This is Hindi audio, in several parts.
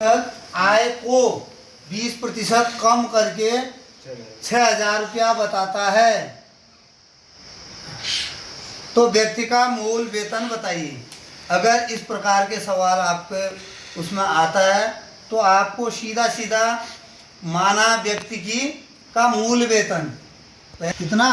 आय को 20% कम करके 6,000 रुपया बताता है, तो व्यक्ति का मूल वेतन बताइए। अगर इस प्रकार के सवाल आपके उसमें आता है तो आपको सीधा सीधा माना व्यक्ति की का मूल वेतन कितना।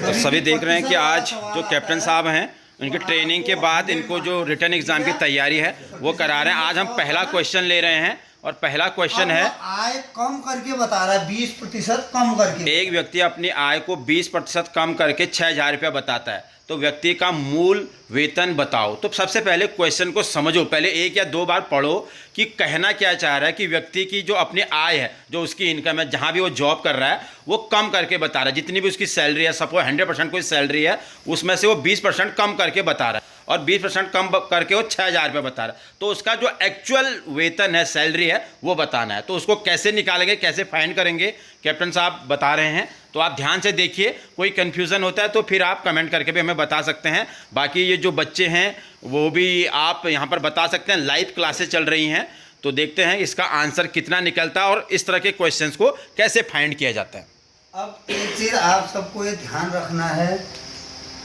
तो सभी देख रहे हैं कि आज जो कैप्टन साहब हैं उनकी ट्रेनिंग के बाद इनको जो रिटर्न एग्जाम की तैयारी है वो करा रहे हैं। आज हम पहला क्वेश्चन ले रहे हैं और पहला क्वेश्चन है, आय कम करके बता रहा है, 20% कम करके। एक व्यक्ति अपनी आय को 20% कम करके 6,000 रुपया बताता है, तो व्यक्ति का मूल वेतन बताओ। तो सबसे पहले क्वेश्चन को समझो, पहले एक या दो बार पढ़ो कि कहना क्या चाह रहा है कि व्यक्ति की जो अपनी आय है, जो उसकी इनकम है, जहाँ भी वो जॉब कर रहा है वो कम करके बता रहा है। जितनी भी उसकी सैलरी है, सपोज 100% कोई सैलरी है, उसमें से वो 20% कम करके बता रहा है और 20% कम करके वो 6,000 रुपये बता रहा है। तो उसका जो एक्चुअल वेतन है, सैलरी है, वो बताना है। तो उसको कैसे निकालेंगे, कैसे फाइंड करेंगे, कैप्टन साहब बता रहे हैं। तो आप ध्यान से देखिए, कोई कन्फ्यूज़न होता है तो फिर आप कमेंट करके भी हमें बता सकते हैं। बाकी ये जो बच्चे हैं वो भी आप यहाँ पर बता सकते हैं, लाइव क्लासेस चल रही हैं। तो देखते हैं इसका आंसर कितना निकलता है और इस तरह के क्वेश्चंस को कैसे फाइंड किया जाता है। अब एक चीज़ आप सबको ये ध्यान रखना है,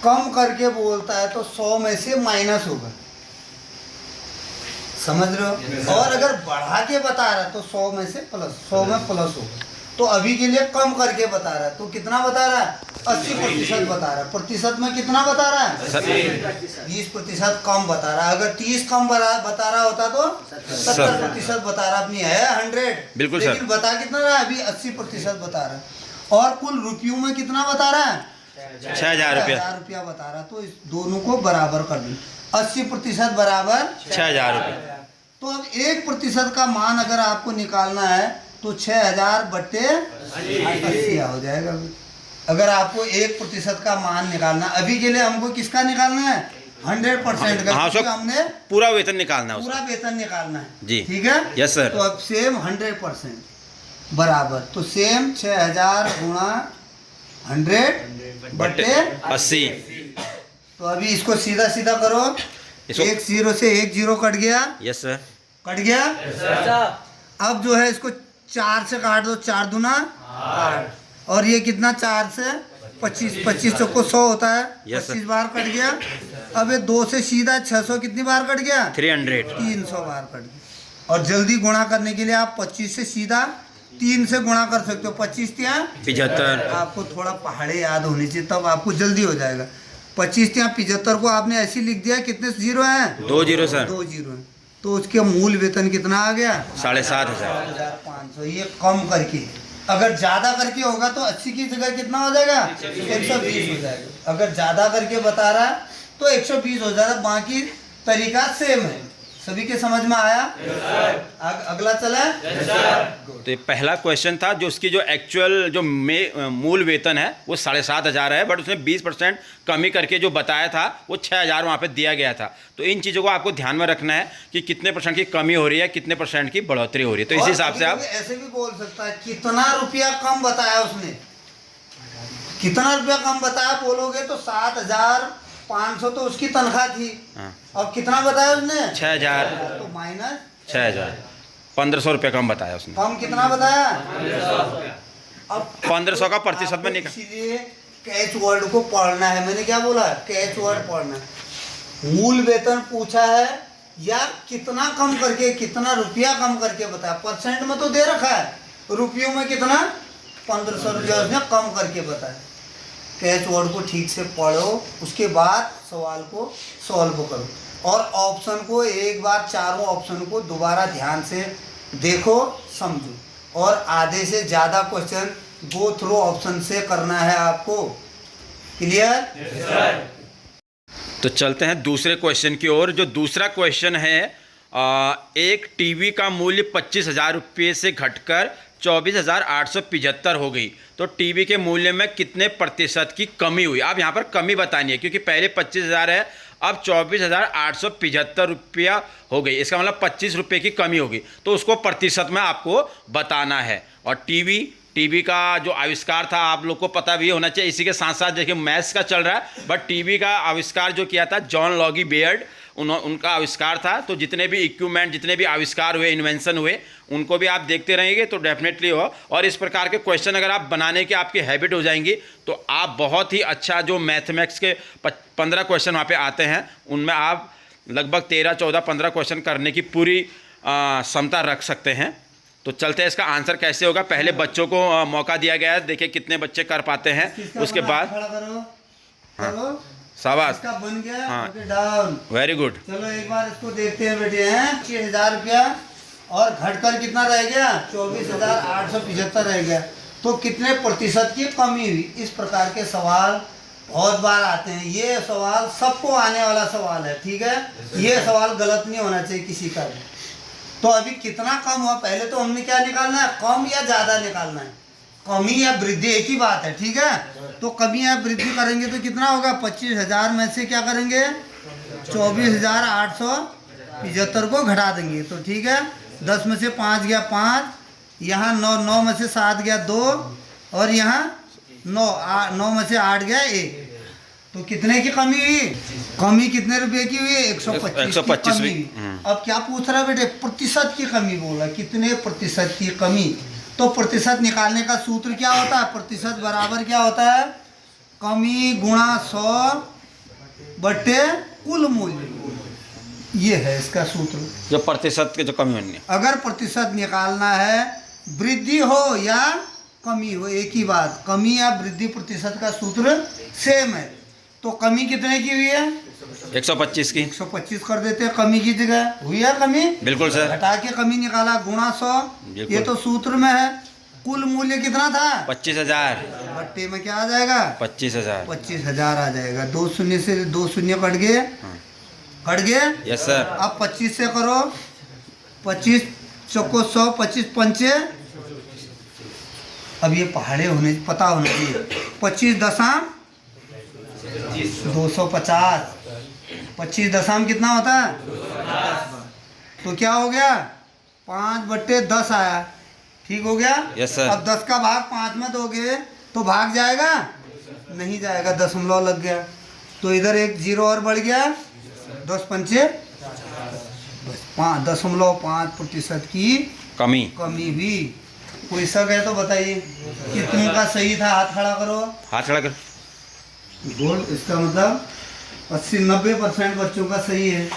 कम करके बोलता है तो 100 में से माइनस होगा, समझ रहे हो। और अगर बढ़ा के बता रहा है तो 100 में से प्लस, 100 में प्लस होगा। तो अभी के लिए कम करके बता रहा है, तो कितना बता रहा है, 80% बता रहा है। प्रतिशत में कितना बता रहा है, 20% कम बता रहा है। अगर 30 कम बता रहा होता तो 70% बता रहा, अपनी है 100 बिल्कुल, लेकिन बता कितना रहा है, अभी 80% बता रहा है। और कुल रुपयों में कितना बता रहा है, 6,000 रुपया बता रहा। तो इस दोनों को बराबर कर दें, 80% बराबर 6,000 रुपये। तो अब 1% का मान अगर आपको निकालना है तो 6,000 बट्टे 80 हो जाएगा। अगर आपको 1% का मान निकालना, अभी के लिए हमको किसका निकालना है, 100% का, क्योंकि हमने पूरा वेतन निकालना है, पूरा वेतन निकालना है जी। ठीक है, यस सर। तो अब सेम 100% बराबर, तो सेम 6,000 गुणा 100 बट्टे 80। तो अभी इसको सीधा सीधा करो, एक 0 से 1 0 कट गया, यस सर, कट गया। अब जो है इसको 4 से काट दो, 4 दूना 8, और ये कितना 4 से 25, 25 चौको 100 होता है, 25 बार कट गया। अब ये 2 से सीधा 600 कितनी बार कट गया, 300 बार कट गया। और जल्दी गुणा करने के लिए आप 25 से सीधा 3 से गुणा कर सकते हो, 25 या 75। आपको थोड़ा पहाड़े याद होनी चाहिए, तब आपको जल्दी हो जाएगा। 25 या 75 को आपने ऐसे लिख दिया, कितने जीरो हैं, 2 जीरो सर, 2 जीरो हैं। तो उसके मूल वेतन कितना आ गया, 7,500। ये कम करके। अगर ज़्यादा करके होगा तो 80 की जगह कितना हो जाएगा, 120 हो जाएगा। अगर ज़्यादा करके बता रहा है तो 120 हो जाएगा। बाकी तरीका सेम है, सभी के समझ में आया। अगला चला। तो ये पहला क्वेश्चन था, जो उसकी जो एक्चुअल जो मूल वेतन है वो 7,500 है, बट उसने 20% कमी करके जो बताया था वो 6,000 वहाँ पे दिया गया था। तो इन चीज़ों को आपको ध्यान में रखना है कि कितने % की कमी हो रही है, कितने % की बढ़ोतरी हो रही है। तो इसी हिसाब से आप ऐसे भी बोल सकता है, कितना रुपया कम बताया उसने, कितना रुपया कम बताया बोलोगे तो 7,500 तो उसकी तनख्वाह थी। हाँ। और कितना बताया उसने, 6,000, तो माइनस 6,000, 1,500 रुपये कम बताया उसने। कम कितना बताया, अब 1,500 का प्रतिशत में निकाल। इसीलिए कैच वर्ड को पढ़ना है। मैंने क्या बोला, कैच वर्ड पढ़ना है। मूल वेतन पूछा है या कितना कम करके, कितना रुपया कम करके बताया। परसेंट में तो दे रखा है, रुपयों में कितना, 1,500 रुपया उसने कम करके बताया। कैच वर्ड को ठीक से पढ़ो, उसके बाद सवाल को सॉल्व करो और ऑप्शन को एक बार, चारों ऑप्शन को दोबारा ध्यान से देखो, समझो। और आधे से ज़्यादा क्वेश्चन गो थ्रू ऑप्शन से करना है आपको। क्लियर? तो चलते हैं दूसरे क्वेश्चन की ओर। जो दूसरा क्वेश्चन है, एक टीवी का मूल्य 25,000 रुपये से घटकर 24,875 हो गई, तो टीवी के मूल्य में कितने % की कमी हुई। आप यहाँ पर कमी बतानी है, क्योंकि पहले 25,000 है, अब 24,875 रुपया हो गई। इसका मतलब 25 रुपये की कमी होगी, तो उसको प्रतिशत में आपको बताना है। और टीवी का जो आविष्कार था आप लोग को पता भी होना चाहिए। इसी के साथ साथ देखिए मैथ्स का चल रहा है, बट टीवी का आविष्कार जो किया था जॉन लॉगी बेयर्ड, उनका आविष्कार था। तो जितने भी इक्विपमेंट, जितने भी आविष्कार हुए, इन्वेंशन हुए, उनको भी आप देखते रहेंगे तो डेफिनेटली हो। और इस प्रकार के क्वेश्चन अगर आप बनाने की आपकी हैबिट हो जाएंगी तो आप बहुत ही अच्छा, जो मैथमेटिक्स के 15 क्वेश्चन वहाँ पे आते हैं उनमें आप लगभग 13, 14, 15 क्वेश्चन करने की पूरी क्षमता रख सकते हैं। तो चलते हैं, इसका आंसर कैसे होगा। पहले बच्चों को मौका दिया गया है, देखिए कितने बच्चे कर पाते हैं। उसके बाद शाबाश, इसका बन गया। हाँ, ओके, डाउन, वेरी गुड। चलो एक बार इसको देखते हैं बेटे। हैं 6,000 रुपया और घटकर कितना रह गया? 24,875 रह गया। तो कितने प्रतिशत की कमी हुई? इस प्रकार के सवाल बहुत बार आते हैं। ये सवाल सबको आने वाला सवाल है, ठीक है। ये सवाल गलत नहीं होना चाहिए किसी का भी। तो अभी कितना कम हुआ, पहले तो हमने क्या निकालना है, कम या ज़्यादा निकालना है। कमी या वृद्धि एक ही बात है, ठीक है। तो कमी या वृद्धि करेंगे तो कितना होगा? 25,000 में से क्या करेंगे? 24,875 को घटा देंगे। तो ठीक है, 10 में से 5 गया 5, यहाँ 9 में से 7 गया 2, और यहाँ 9 में से 8 गया 1। तो कितने की कमी हुई? कमी कितने रुपए की हुई? 125 की कमी हुई। अब क्या पूछ रहा है बेटे? प्रतिशत की कमी बोला। कितने प्रतिशत की कमी? तो प्रतिशत निकालने का सूत्र क्या होता है? प्रतिशत बराबर क्या होता है? कमी गुणा 100 बटे कुल मूल्य। ये है इसका सूत्र, जो प्रतिशत के जो कमी होनी है। अगर प्रतिशत निकालना है, वृद्धि हो या कमी हो, एक ही बात। कमी या वृद्धि प्रतिशत का सूत्र सेम है। तो कमी कितने की हुई है? 125 की। 125 कर देते हैं कमी की जगह। हुई है कमी? बिल्कुल सर। घटा के कमी निकाला, गुणा 100, ये तो सूत्र में है। कुल मूल्य कितना था? 25,000। बट्टे में क्या आ जाएगा? 25,000। 25,000 आ जाएगा। 2 शून्य से 2 शून्य कट गए, कट गए। Yes sir. अब 25 से करो, 25 चौको 100, 25 पंचे। अब ये पहाड़े होने पता होना चाहिए। 25 दशम 250, 25 दशम कितना होता है? तो क्या हो गया? 5 बट्टे 10 आया, ठीक हो गया। Yes sir. अब 10 का भाग 5 में दोगे तो भाग जाएगा? नहीं जाएगा, दशमलव लग गया। तो इधर एक 0 और बढ़ गया, 10 पंचे 5.5% की कमी हुई। कोई शक है तो बताइए कितने का सही था? हाथ खड़ा करो, हाथ खड़ा कर। गोल्ड, इसका मतलब 80-90% बच्चों का सही है।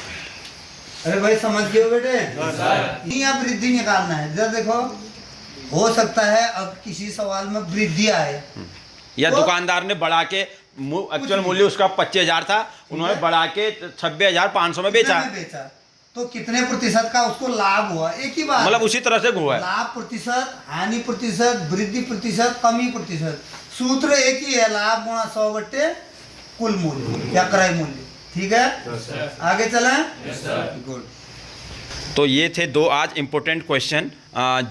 अरे भाई समझ गए हो बेटे? या वृद्धि निकालना है। जरा देखो, हो सकता है अब किसी सवाल में वृद्धि आए, या तो दुकानदार ने बढ़ा के, एक्चुअल मूल्य उसका 25,000 था, उन्होंने बढ़ा के 26,500 में बेचा। तो कितने प्रतिशत का उसको लाभ हुआ? एक ही बात, मतलब उसी तरह से हुआ है। लाभ प्रतिशत, हानि प्रतिशत, वृद्धि प्रतिशत, कमी प्रतिशत, सूत्र एक ही है। लाभ गुणा 100 बट्टे कुल मूल्य या क्रय मूल्य, ठीक है। आगे चलें। गुड। तो ये थे 2 आज इम्पोर्टेंट क्वेश्चन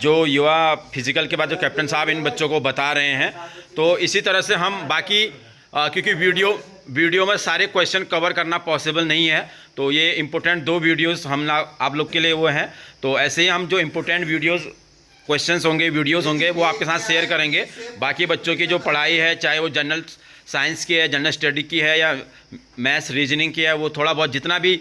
जो युवा फिजिकल के बाद जो कैप्टन साहब इन बच्चों को बता रहे हैं। तो इसी तरह से हम बाकी क्योंकि वीडियो में सारे क्वेश्चन कवर करना पॉसिबल नहीं है, तो ये इम्पोर्टेंट 2 वीडियोस हम आप लोग के लिए वो हैं। तो ऐसे ही हम जो इम्पोर्टेंट क्वेश्चंस होंगे, वीडियोस होंगे, वो आपके साथ शेयर करेंगे। बाकी बच्चों की जो पढ़ाई है, चाहे वो जनरल साइंस की है, जनरल स्टडी की है, या मैथ्स रीजनिंग की है, वो थोड़ा बहुत जितना भी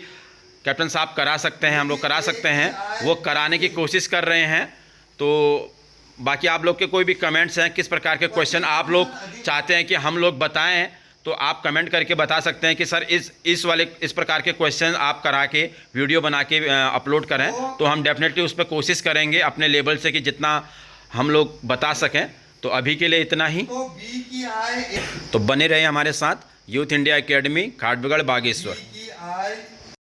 कैप्टन साहब करा सकते हैं, हम लोग करा सकते हैं, वो कराने की कोशिश कर रहे हैं। तो बाकी आप लोग के कोई भी कमेंट्स हैं, किस प्रकार के क्वेश्चन आप लोग चाहते हैं कि हम लोग बताएं, तो आप कमेंट करके बता सकते हैं कि सर इस प्रकार के क्वेश्चन आप करा के वीडियो बना के अपलोड करें। तो हम डेफिनेटली उस पर कोशिश करेंगे अपने लेवल से कि जितना हम लोग बता सकें। तो अभी के लिए इतना ही। तो बने रहे हमारे साथ यूथ इंडिया एकेडमी, खाटबिगड़, बागेश्वर।